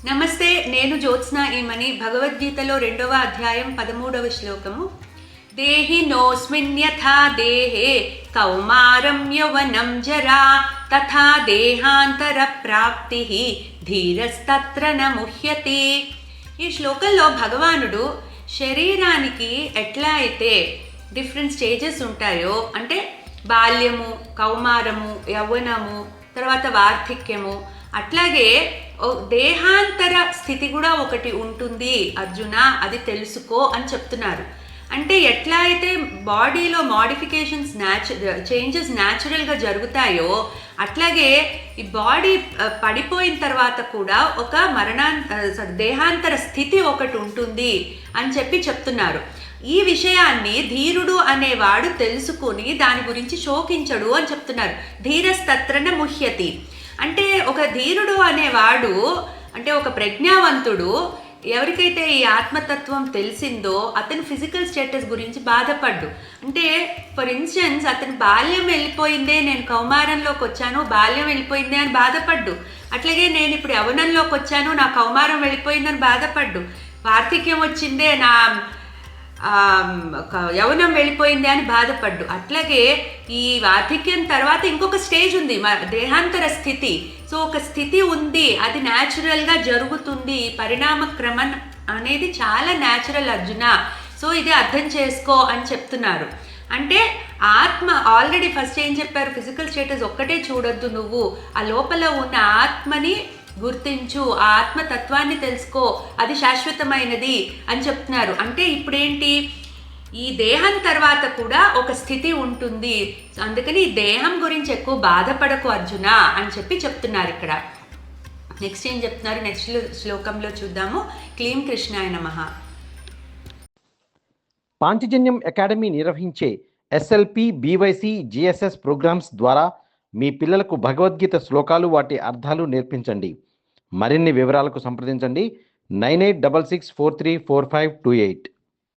నమస్తే, నేను జ్యోత్స్న ఈమని. భగవద్గీతలో 2వ అధ్యాయం 13వ శ్లోకము. దేహినోస్మిన్యథా దేహే కౌమారం యౌవనం జరా తథా దేహాంతర ప్రాప్తి ధీరస్తత్ర న ముహ్యతి. ఈ శ్లోకంలో భగవానుడు శరీరానికి ఎట్లా అయితే డిఫరెంట్ స్టేజెస్ ఉంటాయో, అంటే బాల్యము, కౌమారము, యవ్వనము, తర్వాత వార్ధక్యము, అట్లాగే దేహాంతర స్థితి కూడా ఒకటి ఉంటుంది అర్జున, అది తెలుసుకో అని చెప్తున్నారు. అంటే ఎట్లా అయితే బాడీలో మోడిఫికేషన్స్ చేంజెస్ న్యాచురల్గా జరుగుతాయో, అట్లాగే ఈ బాడీ పడిపోయిన తర్వాత కూడా ఒక దేహాంతర స్థితి ఒకటి ఉంటుంది అని చెప్తున్నారు. ఈ విషయాన్ని ధీరుడు అనేవాడు తెలుసుకుని దాని గురించి శోకించడు అని చెప్తున్నారు. ధీరస్తత్రన ముహ్యతి అంటే ఒక ధీరుడు అనేవాడు, అంటే ఒక ప్రజ్ఞావంతుడు ఎవరికైతే ఈ ఆత్మతత్వం తెలిసిందో అతను ఫిజికల్ స్టేటస్ గురించి బాధపడ్డు. అంటే ఫర్ ఇన్స్టెన్స్ అతను బాల్యం వెళ్ళిపోయిందే, నేను కౌమారంలోకి వచ్చాను, బాల్యం వెళ్ళిపోయిందే అని బాధపడ్డు. అట్లాగే నేను ఇప్పుడు యవ్వనంలోకి వచ్చాను, నా కౌమారం వెళ్ళిపోయిందని బాధపడ్డు. వార్ధక్యం వచ్చిందే, నా యవ్వనం వెళ్ళిపోయింది అని బాధపడ్డు. అట్లాగే ఈ వార్ధక్యం తర్వాత ఇంకొక స్టేజ్ ఉంది, దేహాంతర స్థితి. సో ఒక స్థితి ఉంది, అది న్యాచురల్గా జరుగుతుంది. పరిణామ క్రమం అనేది చాలా న్యాచురల్ అర్జున. సో ఇది అర్థం చేసుకో అని చెప్తున్నారు. అంటే ఆత్మ ఆల్రెడీ ఫస్ట్ ఏం చెప్పారు, ఫిజికల్ స్టేటస్ ఒక్కటే చూడొద్దు, నువ్వు ఆ లోపల ఉన్న ఆత్మని గుర్తించు, ఆ ఆత్మతత్వాన్ని తెలుసుకో, అది శాశ్వతమైనది అని చెప్తున్నారు. అంటే ఇప్పుడేంటి, ఈ దేహం తర్వాత కూడా ఒక స్థితి ఉంటుంది, అందుకని ఈ దేహం గురించి ఎక్కువ బాధపడకు అర్జున అని చెప్తున్నారు. ఇక్కడ నెక్స్ట్ ఏం చెప్తున్నారు, నెక్స్ట్ శ్లోకంలో చూద్దాము. క్లీం కృష్ణాయ నమః. పాంచజన్యం అకాడమీ నిర్వహించే ఎస్ఎల్పి, బీవైసి, జిఎస్ఎస్ ప్రోగ్రామ్స్ ద్వారా మీ పిల్లలకు భగవద్గీత శ్లోకాలు, వాటి అర్థాలు నేర్పించండి. మరిన్ని వివరాలకు సంప్రదించండి 9866434528.